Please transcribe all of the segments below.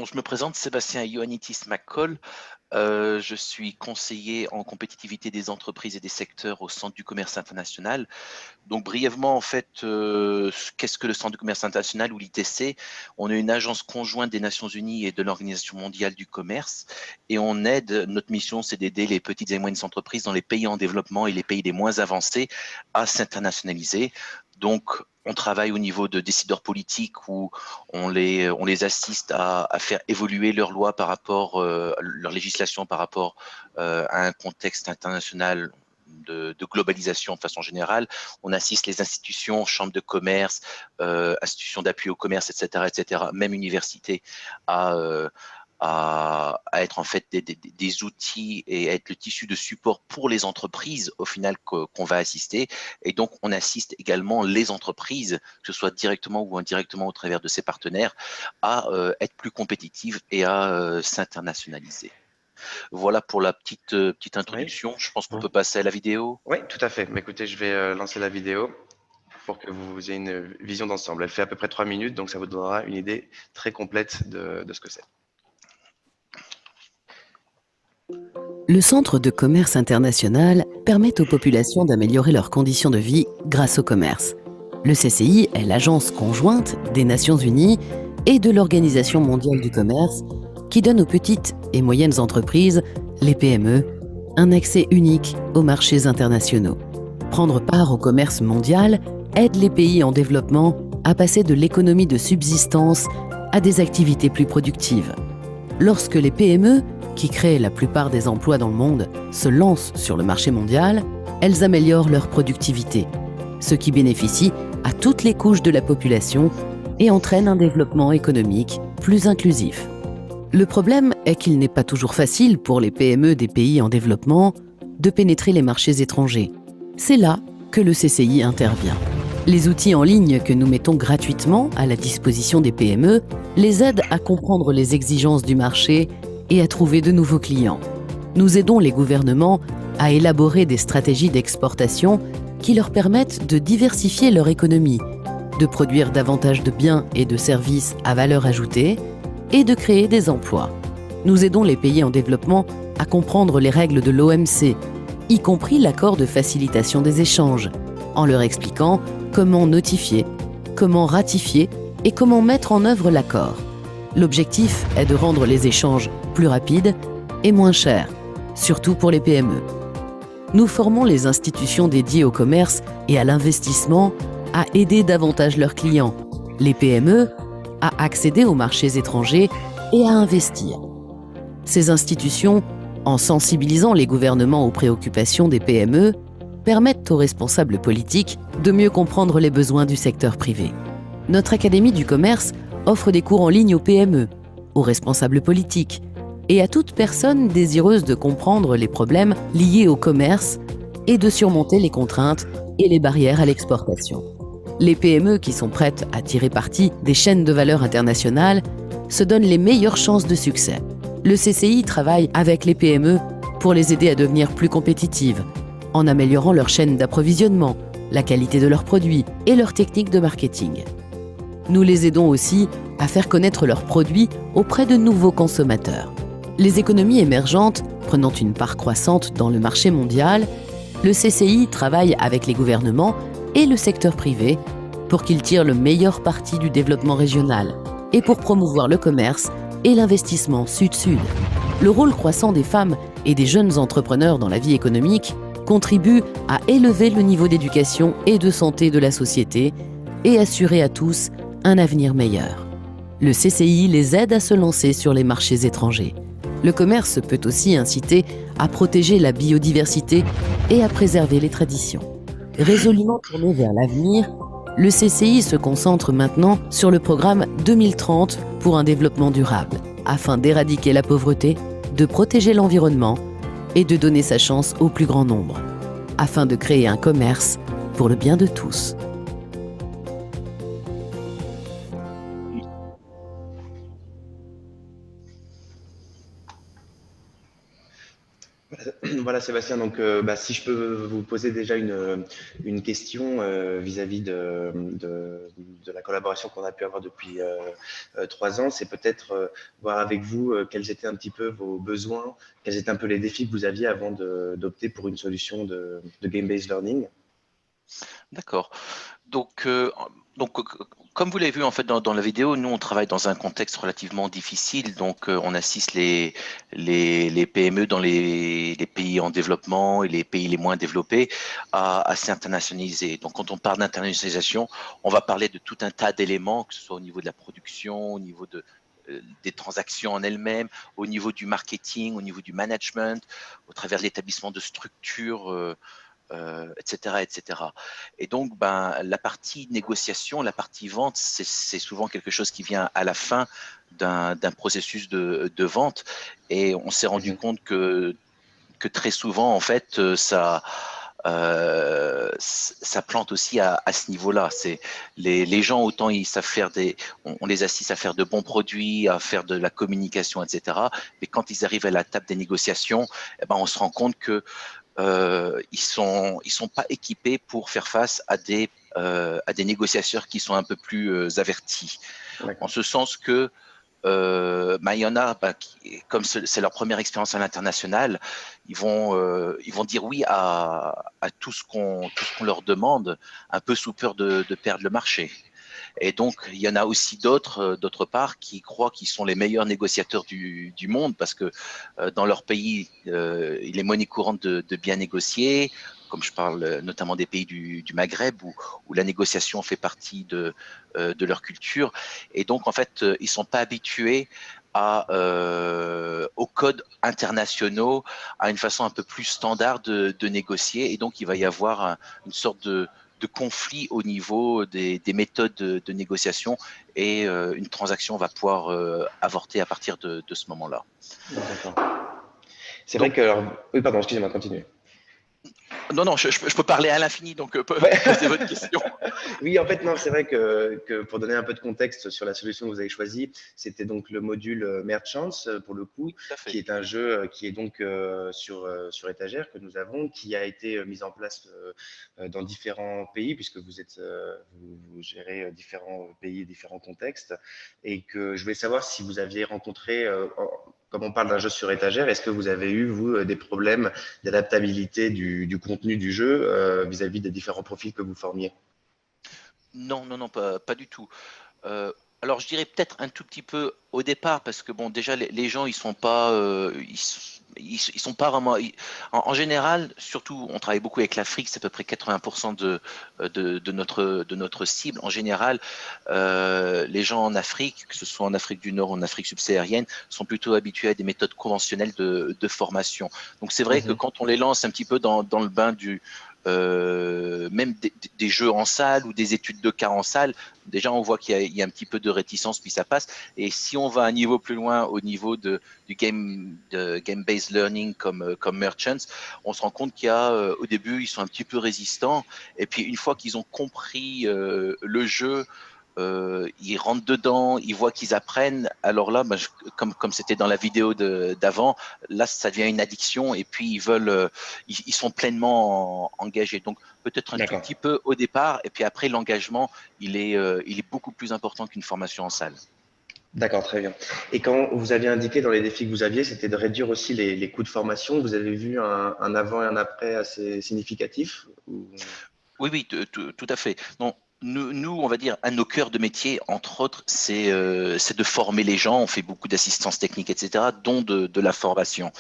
je me présente, Sébastien Ioannidis McCall. Je suis conseiller en compétitivité des entreprises et des secteurs au Centre du commerce international. Donc brièvement, en fait, qu'est-ce que le Centre du commerce international ou l'ITC? On est une agence conjointe des Nations Unies et de l'Organisation mondiale du commerce et on aide, notre mission, c'est d'aider les petites et moyennes entreprises dans les pays en développement et les pays les moins avancés à s'internationaliser. Donc, on travaille au niveau de décideurs politiques où on les assiste à faire évoluer leurs lois par rapport, leur législation par rapport à un contexte international de globalisation de façon générale. On assiste les institutions, chambres de commerce, institutions d'appui au commerce, etc., même universités, à, euh, à être en fait des outils et être le tissu de support pour les entreprises au final qu'on va assister. Et donc, on assiste également les entreprises, que ce soit directement ou indirectement au travers de ses partenaires, à être plus compétitives et à s'internationaliser. Voilà pour la petite Oui. introduction. Je pense qu'on Mhm. peut passer à la vidéo. Oui, tout à fait. Mais écoutez, je vais lancer la vidéo pour que vous ayez une vision d'ensemble. Elle fait à peu près 3 minutes, donc ça vous donnera une idée très complète de ce que c'est. Le Centre de commerce international permet aux populations d'améliorer leurs conditions de vie grâce au commerce. Le CCI est l'agence conjointe des Nations Unies et de l'Organisation mondiale du commerce qui donne aux petites et moyennes entreprises, les PME, un accès unique aux marchés internationaux. Prendre part au commerce mondial aide les pays en développement à passer de l'économie de subsistance à des activités plus productives. Lorsque les PME, qui créent la plupart des emplois dans le monde, se lancent sur le marché mondial, elles améliorent leur productivité, ce qui bénéficie à toutes les couches de la population et entraîne un développement économique plus inclusif. Le problème est qu'il n'est pas toujours facile pour les PME des pays en développement de pénétrer les marchés étrangers. C'est là que le CCI intervient. Les outils en ligne que nous mettons gratuitement à la disposition des PME les aident à comprendre les exigences du marché et à trouver de nouveaux clients. Nous aidons les gouvernements à élaborer des stratégies d'exportation qui leur permettent de diversifier leur économie, de produire davantage de biens et de services à valeur ajoutée et de créer des emplois. Nous aidons les pays en développement à comprendre les règles de l'OMC, y compris l'accord de facilitation des échanges, en leur expliquant comment notifier, comment ratifier et comment mettre en œuvre l'accord. L'objectif est de rendre les échanges plus rapides et moins chers, surtout pour les PME. Nous formons les institutions dédiées au commerce et à l'investissement à aider davantage leurs clients, les PME, à accéder aux marchés étrangers et à investir. Ces institutions, en sensibilisant les gouvernements aux préoccupations des PME, permettent aux responsables politiques de mieux comprendre les besoins du secteur privé. Notre Académie du commerce offre des cours en ligne aux PME, aux responsables politiques et à toute personne désireuse de comprendre les problèmes liés au commerce et de surmonter les contraintes et les barrières à l'exportation. Les PME qui sont prêtes à tirer parti des chaînes de valeur internationales se donnent les meilleures chances de succès. Le CCI travaille avec les PME pour les aider à devenir plus compétitives, en améliorant leur chaîne d'approvisionnement, la qualité de leurs produits et leurs techniques de marketing. Nous les aidons aussi à faire connaître leurs produits auprès de nouveaux consommateurs. Les économies émergentes prenant une part croissante dans le marché mondial, le CCI travaille avec les gouvernements et le secteur privé pour qu'ils tirent le meilleur parti du développement régional et pour promouvoir le commerce et l'investissement sud-sud. Le rôle croissant des femmes et des jeunes entrepreneurs dans la vie économique contribue à élever le niveau d'éducation et de santé de la société et assurer à tous un avenir meilleur. Le CCI les aide à se lancer sur les marchés étrangers. Le commerce peut aussi inciter à protéger la biodiversité et à préserver les traditions. Résolument tourné vers l'avenir, le CCI se concentre maintenant sur le programme 2030 pour un développement durable, afin d'éradiquer la pauvreté, de protéger l'environnement et de donner sa chance au plus grand nombre, afin de créer un commerce pour le bien de tous. Voilà Sébastien, donc si je peux vous poser déjà une question vis-à-vis de la collaboration qu'on a pu avoir depuis 3 ans, c'est peut-être voir avec vous quels étaient un petit peu vos besoins, quels étaient un peu les défis que vous aviez avant d'opter pour une solution de game-based learning. D'accord. Donc, comme vous l'avez vu en fait dans la vidéo, nous on travaille dans un contexte relativement difficile. Donc, on assiste les PME dans les pays en développement et les pays les moins développés à s'internationaliser. Donc, quand on parle d'internationalisation, on va parler de tout un tas d'éléments, que ce soit au niveau de la production, au niveau des transactions en elles-mêmes, au niveau du marketing, au niveau du management, au travers de l'établissement de structures. Etc., etc. Et donc, la partie négociation, la partie vente, c'est souvent quelque chose qui vient à la fin d'un processus de vente. Et on s'est rendu compte que très souvent, en fait, ça plante aussi à ce niveau-là. C'est les gens, autant ils savent faire on les assiste à faire de bons produits, à faire de la communication, etc. Mais quand ils arrivent à la table des négociations, on se rend compte que ils sont pas équipés pour faire face à des négociateurs qui sont un peu plus avertis. En ce sens que il y en a, comme c'est leur première expérience à l'international, ils vont dire oui à tout ce qu'on leur demande, un peu sous peur de perdre le marché. Et donc, il y en a aussi d'autre part, qui croient qu'ils sont les meilleurs négociateurs du monde parce que dans leur pays, il est monnaie courante de bien négocier, comme je parle notamment des pays du Maghreb où la négociation fait partie de leur culture. Et donc, en fait, ils ne sont pas habitués aux codes internationaux, à une façon un peu plus standard de négocier. Et donc, il va y avoir une sorte de conflit au niveau des méthodes de négociation et une transaction va pouvoir avorter à partir de ce moment-là. D'accord. C'est vrai que... Alors... Oui, pardon, excusez-moi, continuez. Non, je peux parler à l'infini, donc posez votre question. Oui, en fait, non, c'est vrai que pour donner un peu de contexte sur la solution que vous avez choisie, c'était donc le module Merchants, pour le coup, qui est un jeu qui est donc sur étagère que nous avons, qui a été mis en place dans différents pays, puisque vous gérez différents pays, différents contextes, et que je voulais savoir si vous aviez rencontré, comme on parle d'un jeu sur étagère, est-ce que vous avez eu, vous, des problèmes d'adaptabilité du contenu du jeu vis-à-vis des différents profils que vous formiez? Non, pas du tout. Alors, je dirais peut-être un tout petit peu au départ, parce que bon, déjà, les gens, ils sont pas, ils sont pas vraiment. En général, surtout, on travaille beaucoup avec l'Afrique, c'est à peu près 80% de notre cible. En général, les gens en Afrique, que ce soit en Afrique du Nord ou en Afrique subsaharienne, sont plutôt habitués à des méthodes conventionnelles de formation. Donc, c'est vrai que quand on les lance un petit peu dans le bain même des jeux en salle ou des études de cas en salle, déjà on voit qu'il y a un petit peu de réticence, puis ça passe. Et si on va un niveau plus loin, au niveau du game-based learning comme Merchants, on se rend compte qu'il y a, au début, ils sont un petit peu résistants. Et puis une fois qu'ils ont compris le jeu, ils rentrent dedans, ils voient qu'ils apprennent. Alors là, comme c'était dans la vidéo d'avant, là, ça devient une addiction et puis ils sont pleinement engagés. Donc peut-être un tout petit peu au départ et puis après l'engagement, il est beaucoup plus important qu'une formation en salle. D'accord, très bien. Et quand vous aviez indiqué dans les défis que vous aviez, c'était de réduire aussi les coûts de formation. Vous avez vu un avant et un après assez significatif ou... Oui, tout à fait. Non, nous, on va dire, un de nos cœurs de métier, entre autres, c'est de former les gens. On fait beaucoup d'assistance technique, etc., dont de la formation.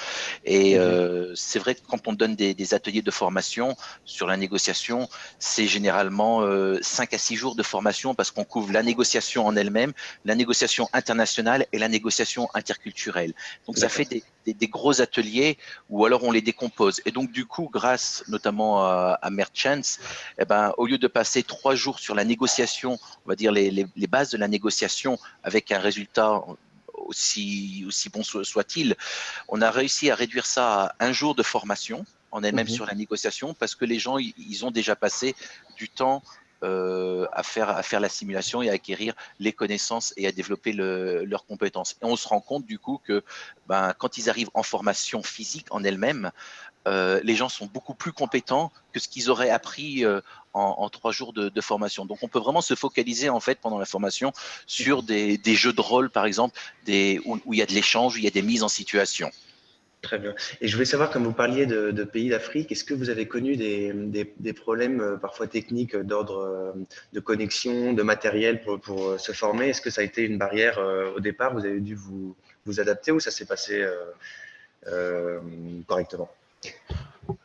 Et c'est vrai que quand on donne des ateliers de formation sur la négociation, c'est généralement 5 à 6 jours de formation parce qu'on couvre la négociation en elle-même, la négociation internationale et la négociation interculturelle. Donc, ça fait des gros ateliers ou alors on les décompose. Et donc, du coup, grâce notamment à Merchants, au lieu de passer 3 jours sur la négociation, on va dire les bases de la négociation avec un résultat aussi bon soit-il, on a réussi à réduire ça à 1 jour de formation en elle-même sur la négociation parce que les gens, ils ont déjà passé du temps à faire la simulation et à acquérir les connaissances et à développer leurs compétences. Et on se rend compte du coup que quand ils arrivent en formation physique en elle-même, les gens sont beaucoup plus compétents que ce qu'ils auraient appris en 3 jours de formation. Donc, on peut vraiment se focaliser en fait pendant la formation sur des jeux de rôle, par exemple, où il y a de l'échange, où il y a des mises en situation. Très bien. Et je voulais savoir, comme vous parliez de pays d'Afrique, est-ce que vous avez connu des problèmes parfois techniques d'ordre de connexion, de matériel pour se former? Est-ce que ça a été une barrière au départ? Vous avez dû vous adapter ou ça s'est passé correctement?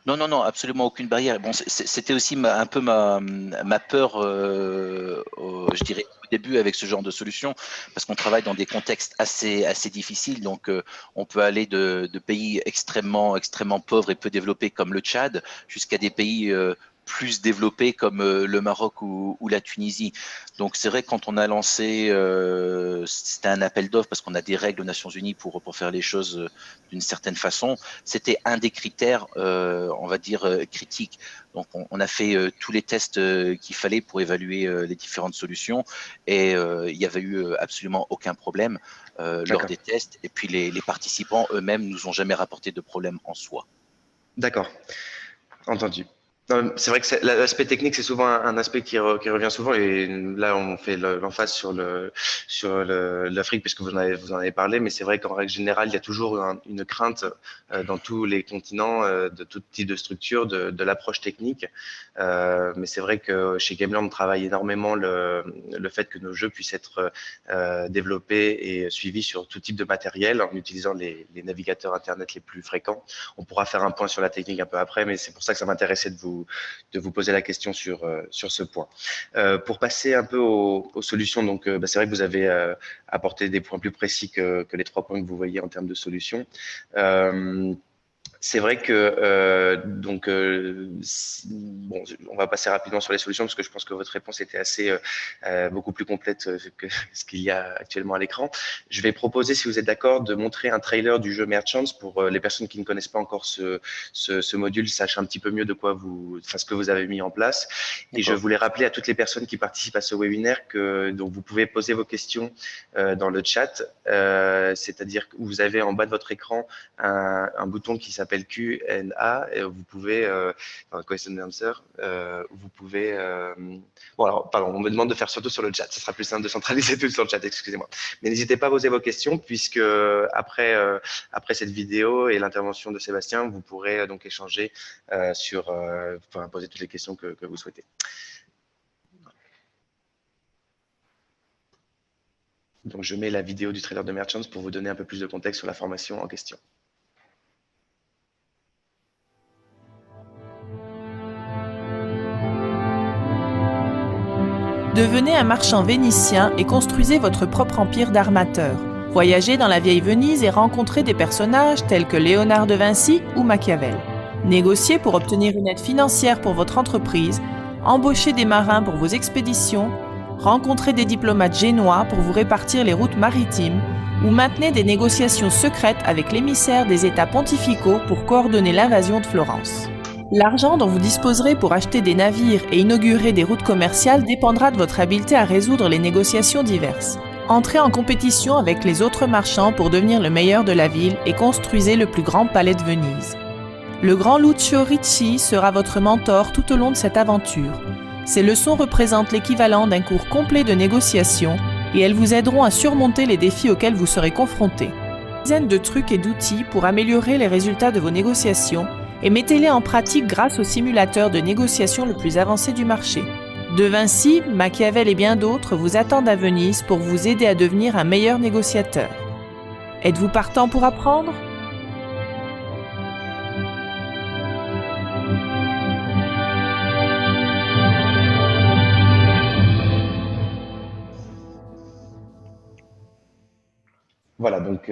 Non, absolument aucune barrière. Bon, c'était aussi un peu ma peur, je dirais, au début avec ce genre de solution, parce qu'on travaille dans des contextes assez difficiles. Donc, on peut aller de pays extrêmement pauvres et peu développés comme le Tchad, jusqu'à des pays plus développés comme le Maroc ou la Tunisie. Donc, c'est vrai que quand on a lancé, c'était un appel d'offres parce qu'on a des règles aux Nations Unies pour faire les choses d'une certaine façon. C'était un des critères, on va dire, critiques. Donc, on a fait tous les tests qu'il fallait pour évaluer les différentes solutions et il n'y avait eu absolument aucun problème lors des tests. Et puis, les participants eux-mêmes nous ont jamais rapporté de problème en soi. D'accord, entendu. C'est vrai que l'aspect technique, c'est souvent un aspect qui revient souvent. Et là, on fait l'emphase sur l'Afrique, puisque vous en avez parlé. Mais c'est vrai qu'en règle générale, il y a toujours une crainte dans tous les continents, de tout type de structure, de l'approche technique. Mais c'est vrai que chez Gameland, on travaille énormément le fait que nos jeux puissent être développés et suivis sur tout type de matériel en utilisant les navigateurs Internet les plus fréquents. On pourra faire un point sur la technique un peu après, mais c'est pour ça que ça m'intéressait de vous poser la question sur ce point. Pour passer un peu aux solutions, donc c'est vrai que vous avez apporté des points plus précis que les 3 points que vous voyez en termes de solutions. C'est vrai que bon, on va passer rapidement sur les solutions parce que je pense que votre réponse était beaucoup plus complète que ce qu'il y a actuellement à l'écran. Je vais proposer, si vous êtes d'accord, de montrer un trailer du jeu Merchants pour les personnes qui ne connaissent pas encore ce module, sachent un petit peu mieux ce que vous avez mis en place. Et je voulais rappeler à toutes les personnes qui participent à ce webinaire que donc vous pouvez poser vos questions dans le chat, c'est-à-dire que vous avez en bas de votre écran un bouton qui s'appelle Q&A et vous pouvez dans question and answer, vous pouvez bon alors pardon, on me demande de faire surtout sur le chat, ce sera plus simple de centraliser tout sur le chat, excusez-moi, mais n'hésitez pas à poser vos questions puisque après cette vidéo et l'intervention de Sébastien, vous pourrez donc échanger poser toutes les questions que vous souhaitez. Donc je mets la vidéo du trailer de Merchants pour vous donner un peu plus de contexte sur la formation en question. Devenez un marchand vénitien et construisez votre propre empire d'armateurs. Voyagez dans la vieille Venise et rencontrez des personnages tels que Léonard de Vinci ou Machiavel. Négociez pour obtenir une aide financière pour votre entreprise, embauchez des marins pour vos expéditions, rencontrez des diplomates génois pour vous répartir les routes maritimes ou maintenez des négociations secrètes avec l'émissaire des États pontificaux pour coordonner l'invasion de Florence. L'argent dont vous disposerez pour acheter des navires et inaugurer des routes commerciales dépendra de votre habileté à résoudre les négociations diverses. Entrez en compétition avec les autres marchands pour devenir le meilleur de la ville et construisez le plus grand palais de Venise. Le grand Lucio Ricci sera votre mentor tout au long de cette aventure. Ces leçons représentent l'équivalent d'un cours complet de négociation et elles vous aideront à surmonter les défis auxquels vous serez confrontés. Une dizaine de trucs et d'outils pour améliorer les résultats de vos négociations et mettez-les en pratique grâce au simulateur de négociation le plus avancé du marché. De Vinci, Machiavel et bien d'autres vous attendent à Venise pour vous aider à devenir un meilleur négociateur. Êtes-vous partant pour apprendre ? Voilà, donc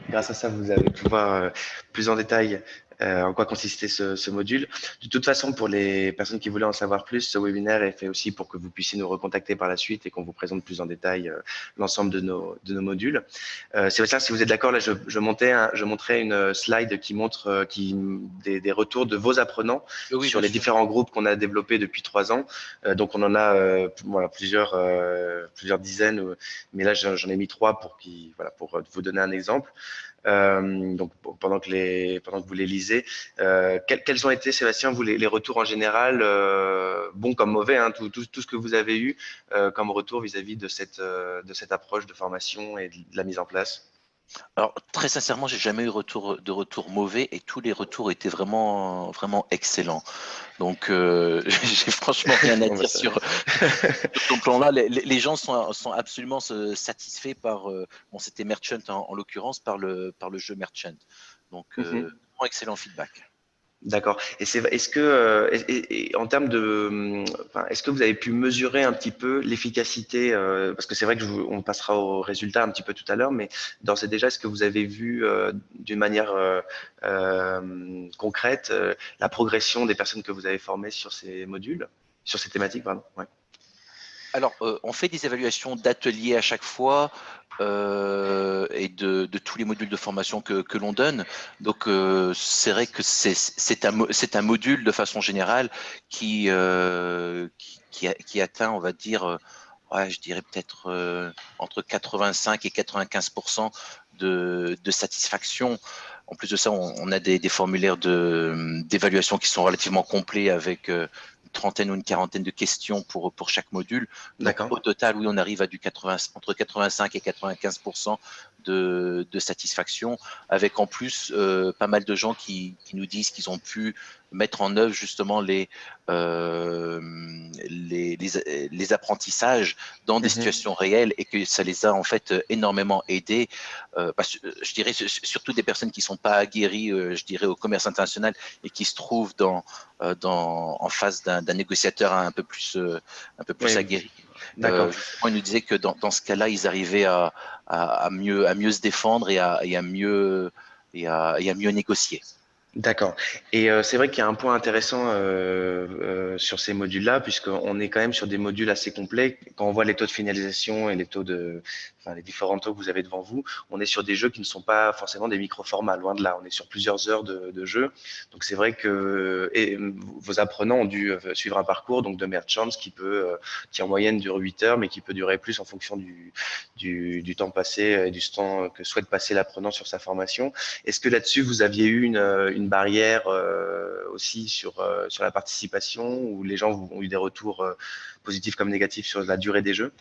grâce à ça, vous avez pu voir plus en détail en quoi consistait ce module. De toute façon, pour les personnes qui voulaient en savoir plus, ce webinaire est fait aussi pour que vous puissiez nous recontacter par la suite et qu'on vous présente plus en détail l'ensemble de nos modules. Sébastien, si vous êtes d'accord, là, je montrais une slide qui montre des retours de vos apprenants sur les différents groupes qu'on a développés depuis 3 ans. Donc, on en a voilà, plusieurs dizaines, mais là, j'en ai mis 3 pour vous donner un exemple. Donc, pendant que vous les lisez, quels ont été, Sébastien, vous, les retours en général, bons comme mauvais, hein, tout ce que vous avez eu comme retour vis-à-vis de cette approche de formation et de la mise en place? Alors, très sincèrement, j'ai jamais eu de retour mauvais et tous les retours étaient vraiment, vraiment excellents. Donc, j'ai franchement rien à dire sur ce plan-là. Les gens sont absolument satisfaits par, bon, c'était Merchant en l'occurrence, par le jeu Merchant. Donc, vraiment excellent feedback. D'accord. Et est-ce que, en termes de, est-ce que vous avez pu mesurer un petit peu l'efficacité, parce que c'est vrai que on passera au résultat un petit peu tout à l'heure, mais d'ores et déjà, est-ce que vous avez vu d'une manière concrète la progression des personnes que vous avez formées sur ces modules, sur ces thématiques, pardon. Ouais. Alors, on fait des évaluations d'ateliers à chaque fois et de tous les modules de formation que l'on donne. Donc, c'est vrai que c'est un module de façon générale qui atteint, on va dire, je dirais peut-être entre 85 et 95% de satisfaction. En plus de ça, on a des formulaires d'évaluation qui sont relativement complets avec une trentaine ou une quarantaine de questions pour chaque module. Donc, au total, oui, on arrive à entre 85 et 95% de satisfaction, avec en plus pas mal de gens qui nous disent qu'ils ont pu mettre en œuvre justement les apprentissages dans des situations réelles et que ça les a en fait énormément aidés. Je dirais surtout des personnes qui ne sont pas aguerries, je dirais, au commerce international et qui se trouvent en face d'un négociateur un peu plus aguerri. Ils nous disaient que dans ce cas-là, ils arrivaient à mieux se défendre et à mieux négocier. D'accord. Et c'est vrai qu'il y a un point intéressant sur ces modules-là, puisqu'on est quand même sur des modules assez complets. Quand on voit les taux de finalisation et les différents taux que vous avez devant vous, on est sur des jeux qui ne sont pas forcément des micro-formats, loin de là. On est sur plusieurs heures de jeu. Donc c'est vrai que vos apprenants ont dû suivre un parcours donc de Merchants qui en moyenne dure 8 heures, mais qui peut durer plus en fonction du temps passé et du temps que souhaite passer l'apprenant sur sa formation. Est-ce que là-dessus, vous aviez eu une barrière aussi sur la participation, où les gens ont eu des retours positifs comme négatifs sur la durée des jeux?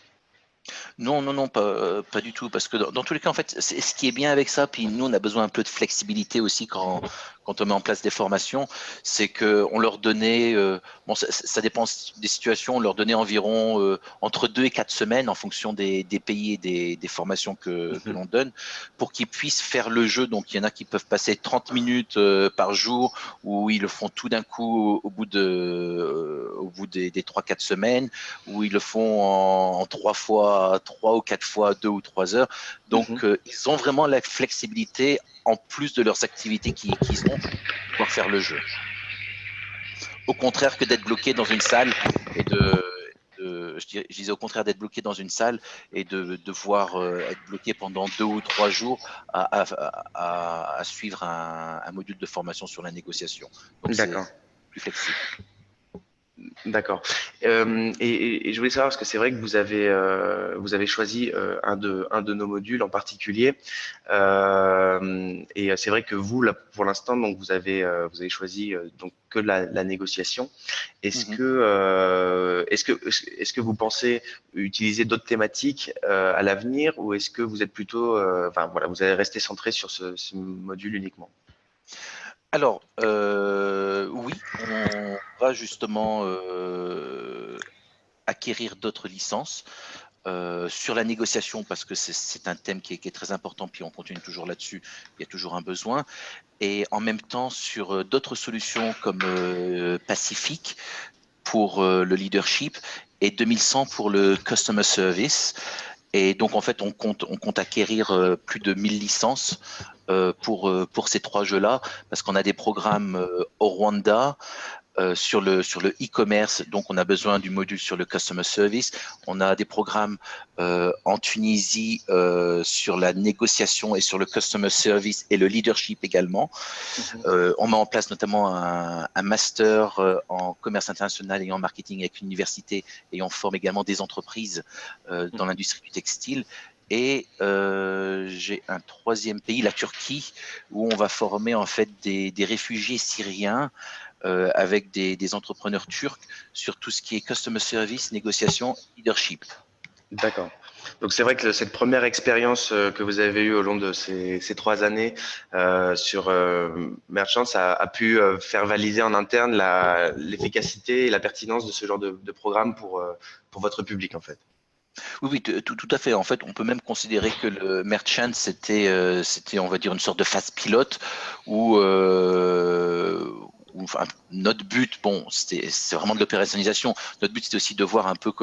Non, pas du tout, parce que dans tous les cas, en fait, ce qui est bien avec ça, puis nous, on a besoin un peu de flexibilité aussi quand on met en place des formations, c'est qu'on leur donnait, bon, ça dépend des situations, on leur donnait environ entre 2 et 4 semaines en fonction des pays et des formations que l'on donne, pour qu'ils puissent faire le jeu. Donc, il y en a qui peuvent passer 30 minutes par jour, où ils le font tout d'un coup au bout des 3-4 semaines, où ils le font en 3 ou 4 fois 2 ou 3 heures. Donc, ils ont vraiment la flexibilité, en plus de leurs activités qu'ils ont, pour pouvoir faire le jeu. Au contraire que d'être bloqué dans une salle et je disais au contraire d'être bloqué dans une salle et de devoir être bloqué pendant 2 ou 3 jours à suivre un module de formation sur la négociation. Donc, c'est plus flexible. D'accord. Et je voulais savoir, parce que c'est vrai que vous avez choisi un de nos modules en particulier. Et c'est vrai que vous, là, pour l'instant, donc vous avez choisi donc que la négociation. Est-ce que vous pensez utiliser d'autres thématiques à l'avenir, ou est-ce que vous êtes plutôt, vous allez rester centré sur ce module uniquement? Alors, oui, on va justement acquérir d'autres licences sur la négociation, parce que c'est un thème qui est très important, puis on continue toujours là-dessus, il y a toujours un besoin. Et en même temps, sur d'autres solutions comme Pacific pour le leadership et 2100 pour le customer service. Et donc, en fait, on compte acquérir plus de 1000 licences pour ces 3 jeux-là, parce qu'on a des programmes au Rwanda, sur le e-commerce, donc on a besoin du module sur le customer service. On a des programmes en Tunisie sur la négociation et sur le customer service et le leadership également. On met en place notamment un master en commerce international et en marketing avec l'université, et on forme également des entreprises dans l'industrie du textile. Et j'ai un 3e pays, la Turquie, où on va former en fait des réfugiés syriens avec des entrepreneurs turcs sur tout ce qui est customer service, négociation, leadership. D'accord. Donc c'est vrai que cette première expérience que vous avez eue au long de ces 3 années sur Merchants a pu faire valider en interne l'efficacité et la pertinence de ce genre de programme pour votre public, en fait. Oui, tout à fait. En fait, on peut même considérer que le Merchant, c'était, on va dire, une sorte de phase pilote où, enfin, notre but, bon, c'est vraiment de l'opérationnalisation. Notre but, c'était aussi de voir un peu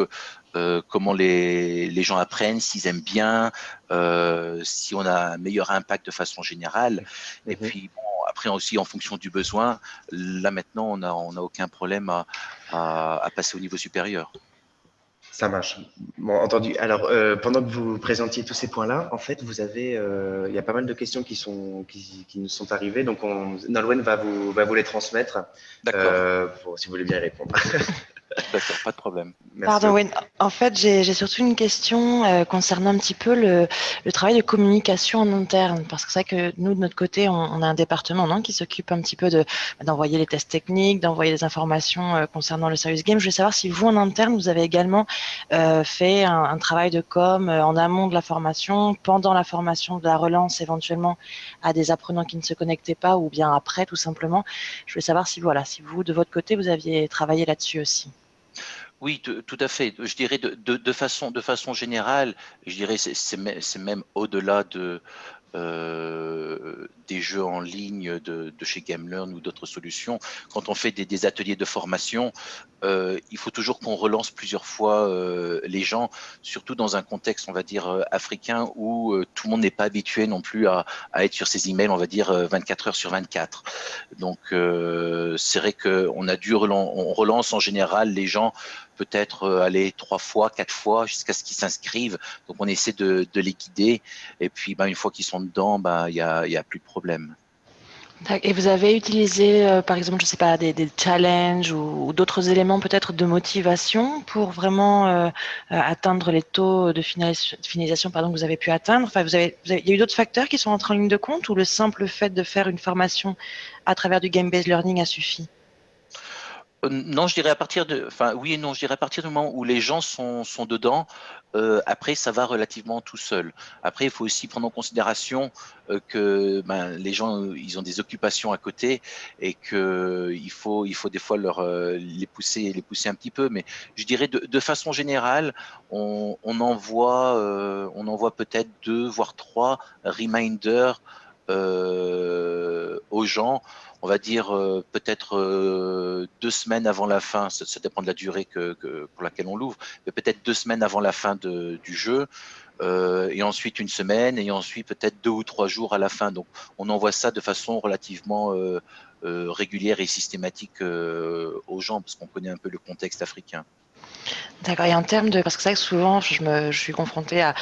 comment les gens apprennent, s'ils aiment bien, si on a un meilleur impact de façon générale. Et puis, bon, après aussi, en fonction du besoin, là maintenant, on n'a aucun problème à passer au niveau supérieur. Ça marche. Bon, entendu. Alors, pendant que vous présentiez tous ces points-là, en fait, il y a pas mal de questions qui nous sont arrivées. Donc, Nolwenn va vous les transmettre. D'accord. Si vous voulez bien y répondre. D'accord, pas de problème. Merci. Pardon, oui. En fait, j'ai surtout une question concernant un petit peu le travail de communication en interne, parce que c'est vrai que nous, de notre côté, on a un département qui s'occupe un petit peu d'envoyer les tests techniques, d'envoyer des informations concernant le Serious Game. Je voulais savoir si vous, en interne, vous avez également fait un travail de com en amont de la formation, pendant la formation, de la relance éventuellement à des apprenants qui ne se connectaient pas, ou bien après, tout simplement. Je voulais savoir si vous, de votre côté, vous aviez travaillé là-dessus aussi. Oui, tout à fait. Je dirais de façon générale, je dirais c'est même au-delà des jeux en ligne de chez GameLearn ou d'autres solutions. Quand on fait des ateliers de formation, il faut toujours qu'on relance plusieurs fois les gens, surtout dans un contexte, on va dire, africain où tout le monde n'est pas habitué non plus à être sur ses emails, on va dire, 24 heures sur 24. Donc, c'est vrai qu'on on relance en général les gens peut-être aller 3 fois, 4 fois jusqu'à ce qu'ils s'inscrivent. Donc, on essaie de les guider. Et puis, une fois qu'ils sont dedans, il y a plus de problème. Et vous avez utilisé, par exemple, je ne sais pas, des challenges ou d'autres éléments peut-être de motivation pour vraiment atteindre les taux de finalisation que vous avez pu atteindre. Enfin, il y a eu d'autres facteurs qui sont entrés en ligne de compte, ou le simple fait de faire une formation à travers du game-based learning a suffi? Non, je dirais oui et non, je dirais à partir du moment où les gens sont dedans, après ça va relativement tout seul. Après, il faut aussi prendre en considération que les gens, ils ont des occupations à côté, et que il faut des fois les pousser un petit peu. Mais je dirais de façon générale, on envoie peut-être 2 voire 3 reminders aux gens, on va dire peut-être 2 semaines avant la fin, ça dépend de la durée pour laquelle on l'ouvre, mais peut-être 2 semaines avant la fin du jeu, et ensuite 1 semaine, et ensuite peut-être 2 ou 3 jours à la fin. Donc on envoie ça de façon relativement régulière et systématique aux gens, parce qu'on connaît un peu le contexte africain. D'accord. Et en termes parce que c'est vrai que souvent, je suis confrontée à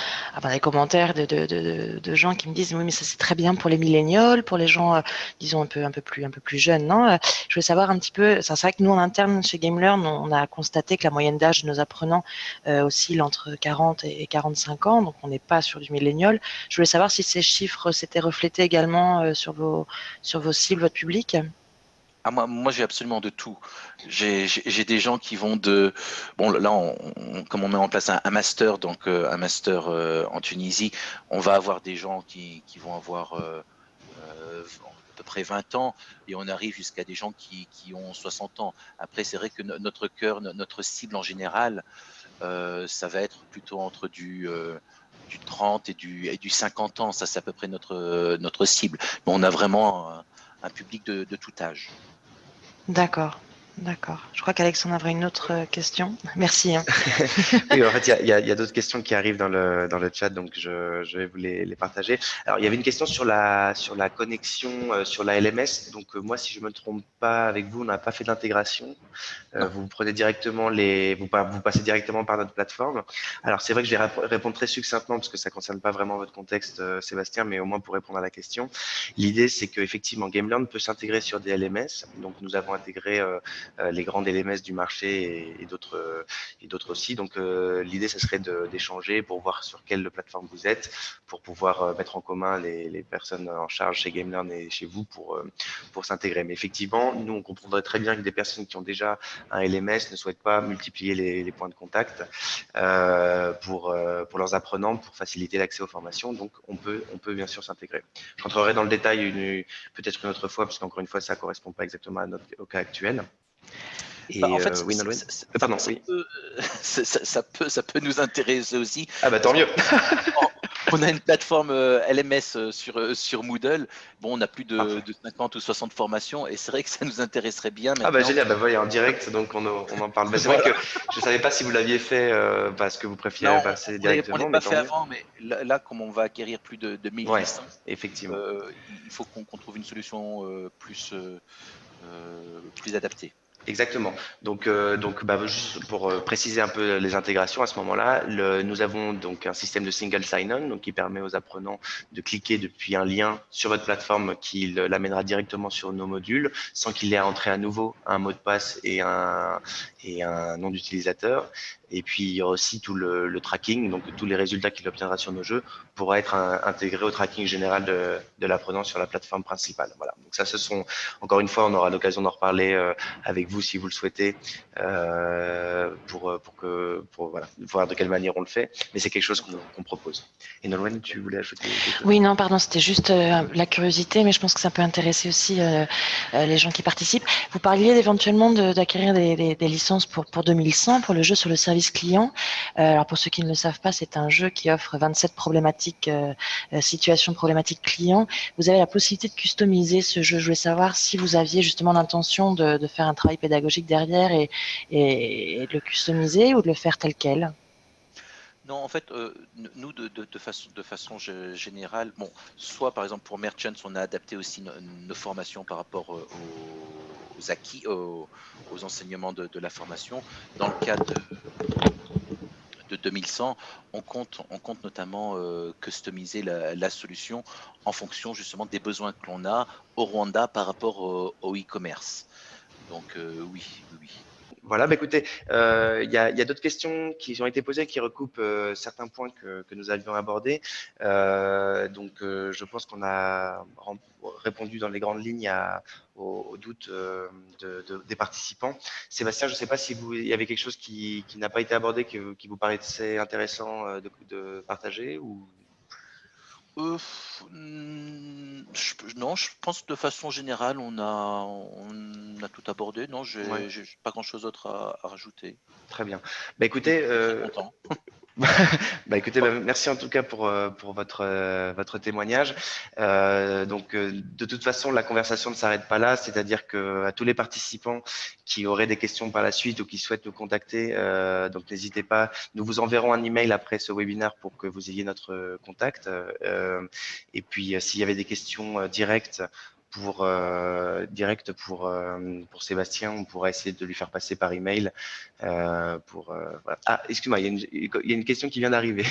des commentaires de gens qui me disent oui, mais ça c'est très bien pour les millénials, pour les gens, disons un peu plus jeunes, non? Je voulais savoir un petit peu. C'est vrai que nous en interne chez GameLearn, on a constaté que la moyenne d'âge de nos apprenants oscille entre 40 et 45 ans, donc on n'est pas sur du millénial. Je voulais savoir si ces chiffres s'étaient reflétés également sur vos cibles, votre public. Ah, moi j'ai absolument de tout. J'ai des gens qui vont bon, là, comme on met en place un master, donc un master en Tunisie, on va avoir des gens qui vont avoir à peu près 20 ans, et on arrive jusqu'à des gens qui ont 60 ans. Après, c'est vrai que notre cœur, notre cible en général, ça va être plutôt entre du 30 et du 50 ans. Ça, c'est à peu près notre cible. Mais on a vraiment un public de tout âge. D'accord. D'accord. Je crois qu'Alexandre avait une autre question. Merci. Oui, en fait, il y a d'autres questions qui arrivent dans le chat, donc je vais vous les partager. Alors, il y avait une question sur la connexion sur la LMS. Donc, moi, si je me trompe pas avec vous, on n'a pas fait d'intégration. Vous prenez directement vous passez directement par notre plateforme. Alors, c'est vrai que je vais répondre très succinctement parce que ça concerne pas vraiment votre contexte, Sébastien, mais au moins pour répondre à la question. L'idée, c'est qu'effectivement, GameLearn peut s'intégrer sur des LMS. Donc, nous avons intégré les grandes LMS du marché et d'autres aussi. Donc, l'idée, ce serait d'échanger pour voir sur quelle plateforme vous êtes, pour pouvoir mettre en commun les personnes en charge chez GameLearn et chez vous pour s'intégrer. Mais effectivement, nous, on comprendrait très bien que des personnes qui ont déjà un LMS ne souhaitent pas multiplier les points de contact pour leurs apprenants, pour faciliter l'accès aux formations. Donc, on peut bien sûr s'intégrer. Je rentrerai dans le détail peut-être une autre fois, parce qu'encore une fois, ça ne correspond pas exactement au cas actuel. Et en fait, oui, Nolwenn, pardon, oui. Ça peut nous intéresser aussi. Ah bah tant mieux. On a une plateforme LMS sur Moodle. Bon, on a plus de 50 ou 60 formations et c'est vrai que ça nous intéresserait bien maintenant. Ah bah génial, bah voyez, en direct, donc on en parle. Bah, c'est vrai que je ne savais pas si vous l'aviez fait parce que vous préfériez passer directement. On l'a pas fait avant, mais là, comme on va acquérir plus de 1000 licences, effectivement. Il faut qu'on trouve une solution plus adaptée. Exactement. Donc juste pour préciser un peu les intégrations à ce moment-là, nous avons donc un système de single sign-on, donc qui permet aux apprenants de cliquer depuis un lien sur votre plateforme qui l'amènera directement sur nos modules, sans qu'il ait à entrer à nouveau un mot de passe et un nom d'utilisateur. Et puis il y aura aussi tout le tracking, donc tous les résultats qu'il obtiendra sur nos jeux pourra être intégré au tracking général de l'apprenant sur la plateforme principale. Voilà. Donc ça, encore une fois, on aura l'occasion d'en reparler avec vous si vous le souhaitez, pour voir de quelle manière on le fait. Mais c'est quelque chose qu'on propose. Et Nolwenn, tu voulais ajouter quelque chose ? Oui, non, pardon, c'était juste la curiosité, mais je pense que ça peut intéresser aussi les gens qui participent. Vous parliez éventuellement d'acquérir des licences pour 2100 pour le jeu sur le service client. Alors pour ceux qui ne le savent pas, c'est un jeu qui offre 27 situations problématiques clients. Vous avez la possibilité de customiser ce jeu. Je voulais savoir si vous aviez justement l'intention de faire un travail pédagogique derrière et de le customiser ou de le faire tel quel. Non, en fait, nous, de façon générale, bon, soit par exemple pour Merchants, on a adapté aussi nos formations par rapport aux acquis, aux enseignements de la formation. Dans le cas de 2100, on compte notamment customiser la solution en fonction justement des besoins que l'on a au Rwanda par rapport au e-commerce. Donc oui. Voilà, bah écoutez, il y a d'autres questions qui ont été posées qui recoupent certains points que nous avions abordés. Donc, je pense qu'on a répondu dans les grandes lignes aux doutes des participants. Sébastien, je ne sais pas si il y avait quelque chose qui n'a pas été abordé, qui vous paraissait intéressant de partager ou... Non, je pense que de façon générale, on a tout abordé. Non, j'ai pas grand-chose d'autre à rajouter. Très bien. Bah écoutez, content. Écoutez, merci en tout cas pour votre témoignage. Donc, de toute façon, la conversation ne s'arrête pas là, c'est-à-dire que à tous les participants qui auraient des questions par la suite ou qui souhaitent nous contacter, donc n'hésitez pas. Nous vous enverrons un email après ce webinaire pour que vous ayez notre contact. Et puis, s'il y avait des questions directes pour Sébastien, on pourra essayer de lui faire passer par email. Voilà. Ah, excuse-moi, il y a une question qui vient d'arriver.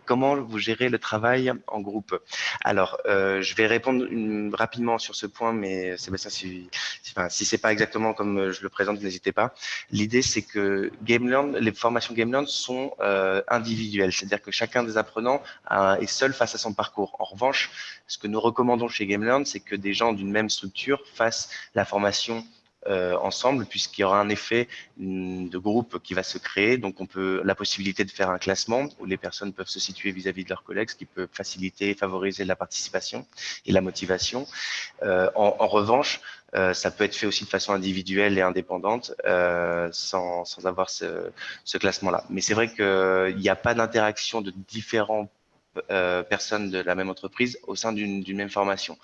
Comment vous gérez le travail en groupe? Alors, je vais répondre rapidement sur ce point, mais Sébastien, si c'est pas exactement comme je le présente, n'hésitez pas. L'idée, c'est que GameLearn, les formations GameLearn sont individuelles, c'est-à-dire que chacun des apprenants est seul face à son parcours. En revanche, ce que nous recommandons chez GameLearn, c'est que des gens d'une même structure fassent la formation ensemble, puisqu'il y aura un effet de groupe qui va se créer. Donc, la possibilité de faire un classement où les personnes peuvent se situer vis-à-vis de leurs collègues, ce qui peut faciliter et favoriser la participation et la motivation. En revanche, ça peut être fait aussi de façon individuelle et indépendante, sans avoir ce classement-là. Mais c'est vrai qu'il n'y a pas d'interaction de différents personnes de la même entreprise au sein d'une même formation.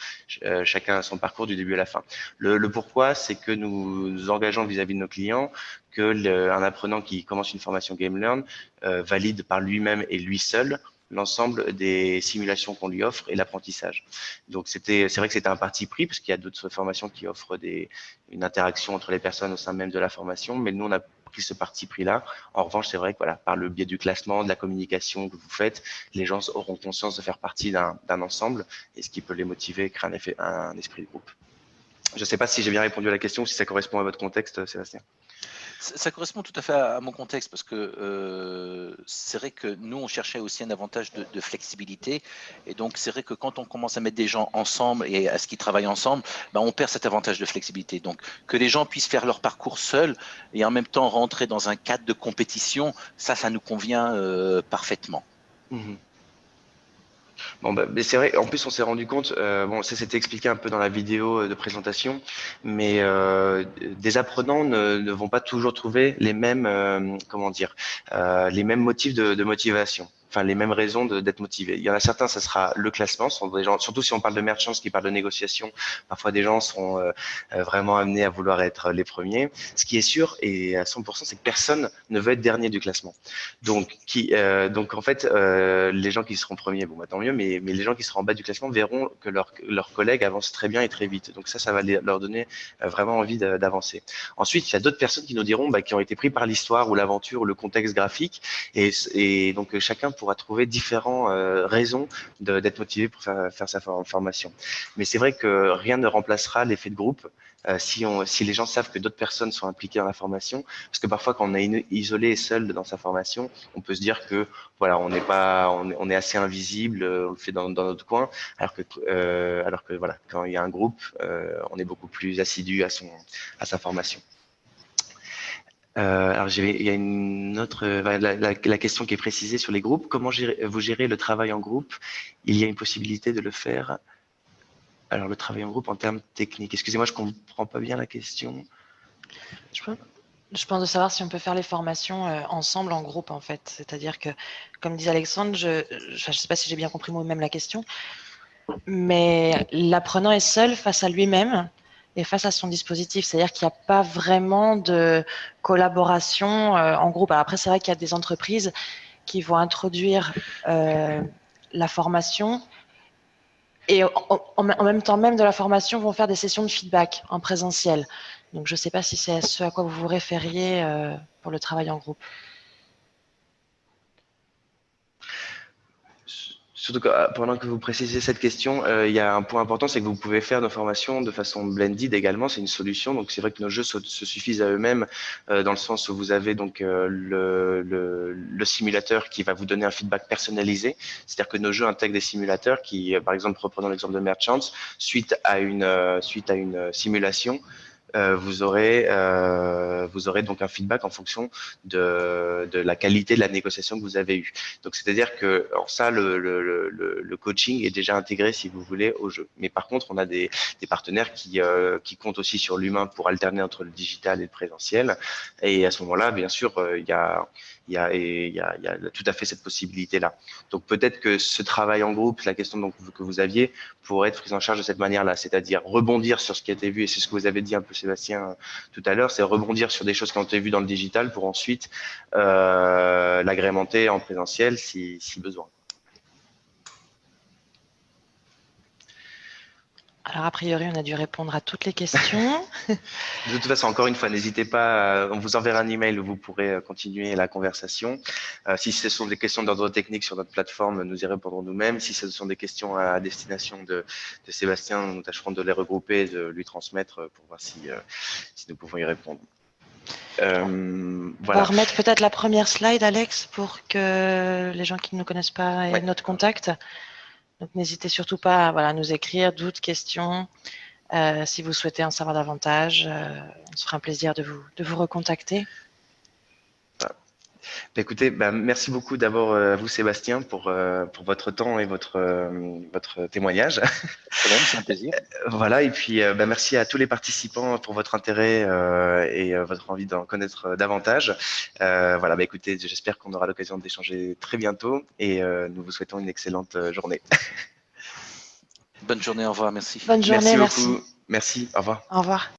Chacun a son parcours du début à la fin. Le pourquoi, c'est que nous nous engageons vis-à-vis de nos clients que un apprenant qui commence une formation GameLearn valide par lui-même et lui seul l'ensemble des simulations qu'on lui offre et l'apprentissage. Donc c'est vrai que c'était un parti pris parce qu'il y a d'autres formations qui offrent une interaction entre les personnes au sein même de la formation, mais nous on a pris ce parti pris-là. En revanche, c'est vrai que voilà, par le biais du classement, de la communication que vous faites, les gens auront conscience de faire partie d'un ensemble et ce qui peut les motiver et créer un esprit de groupe. Je ne sais pas si j'ai bien répondu à la question, si ça correspond à votre contexte, Sébastien. Ça correspond tout à fait à mon contexte parce que c'est vrai que nous, on cherchait aussi un avantage de flexibilité. Et donc, c'est vrai que quand on commence à mettre des gens ensemble et à ce qu'ils travaillent ensemble, ben, on perd cet avantage de flexibilité. Donc, que les gens puissent faire leur parcours seuls et en même temps rentrer dans un cadre de compétition, ça nous convient parfaitement. Mmh. Bon, mais c'est vrai, en plus on s'est rendu compte, bon, ça s'était expliqué un peu dans la vidéo de présentation, mais des apprenants ne vont pas toujours trouver les mêmes, comment dire, les mêmes motifs de motivation. Enfin, les mêmes raisons d'être motivés. Il y en a certains, ça sera le classement, sont des gens, surtout si on parle de merchants, qui parle de négociation. Parfois, des gens sont vraiment amenés à vouloir être les premiers. Ce qui est sûr, et à 100%, c'est que personne ne veut être dernier du classement. Donc en fait, les gens qui seront premiers, bon, bah, tant mieux, mais les gens qui seront en bas du classement verront que leurs collègues avancent très bien et très vite. Donc ça va leur donner vraiment envie d'avancer. Ensuite, il y a d'autres personnes qui nous diront, qui ont été pris par l'histoire ou l'aventure ou le contexte graphique, et donc chacun pourra trouver différentes raisons d'être motivé pour faire sa formation. Mais c'est vrai que rien ne remplacera l'effet de groupe si les gens savent que d'autres personnes sont impliquées dans la formation, parce que parfois quand on est isolé et seul dans sa formation, on peut se dire que voilà, on est assez invisible, on le fait dans notre coin, alors que voilà, quand il y a un groupe, on est beaucoup plus assidu à sa formation. Alors, il y a une autre, la question qui est précisée sur les groupes. Comment vous gérez le travail en groupe? Il y a une possibilité de le faire. Alors, le travail en groupe en termes techniques. Excusez-moi, je ne comprends pas bien la question. Je pense de savoir si on peut faire les formations ensemble, en groupe, en fait. C'est-à-dire que, comme disait Alexandre, je ne sais pas si j'ai bien compris moi-même la question, mais l'apprenant est seul face à lui-même et face à son dispositif. C'est-à-dire qu'il n'y a pas vraiment de collaboration en groupe. Alors après, c'est vrai qu'il y a des entreprises qui vont introduire la formation et en même temps même de la formation vont faire des sessions de feedback en présentiel. Donc, je ne sais pas si c'est ce à quoi vous vous référiez pour le travail en groupe. Surtout que pendant que vous précisez cette question, il y a un point important, c'est que vous pouvez faire nos formations de façon blended également. C'est une solution. Donc c'est vrai que nos jeux se suffisent à eux-mêmes dans le sens où vous avez donc le simulateur qui va vous donner un feedback personnalisé. C'est-à-dire que nos jeux intègrent des simulateurs qui, par exemple, reprenons l'exemple de Merchants, suite à une simulation. Vous aurez donc un feedback en fonction de la qualité de la négociation que vous avez eue. Donc, c'est-à-dire que en ça, le coaching est déjà intégré, si vous voulez, au jeu. Mais par contre, on a des partenaires qui comptent aussi sur l'humain pour alterner entre le digital et le présentiel. Et à ce moment-là, bien sûr, il y a tout à fait cette possibilité-là. Donc peut-être que ce travail en groupe, la question donc, que vous aviez, pourrait être prise en charge de cette manière-là, c'est-à-dire rebondir sur ce qui a été vu, et c'est ce que vous avez dit un peu Sébastien tout à l'heure, c'est rebondir sur des choses qui ont été vues dans le digital pour ensuite l'agrémenter en présentiel si besoin. Alors, a priori, on a dû répondre à toutes les questions. De toute façon, encore une fois, n'hésitez pas, on vous enverra un email où vous pourrez continuer la conversation. Si ce sont des questions d'ordre technique sur notre plateforme, nous y répondrons nous-mêmes. Si ce sont des questions à destination de Sébastien, nous tâcherons de les regrouper, de lui transmettre pour voir si nous pouvons y répondre. Voilà. On va remettre peut-être la première slide, Alex, pour que les gens qui ne nous connaissent pas aient notre contact. Donc, n'hésitez surtout pas à nous écrire, doutes, questions. Si vous souhaitez en savoir davantage, on se fera un plaisir de vous recontacter. Écoutez, merci beaucoup d'abord à vous Sébastien pour votre temps et votre témoignage. C'est un plaisir. Voilà, et puis merci à tous les participants pour votre intérêt et votre envie d'en connaître davantage. Voilà, écoutez, j'espère qu'on aura l'occasion d'échanger très bientôt et nous vous souhaitons une excellente journée. Bonne journée, au revoir, merci. Bonne journée, merci. Merci beaucoup. Merci, au revoir. Au revoir.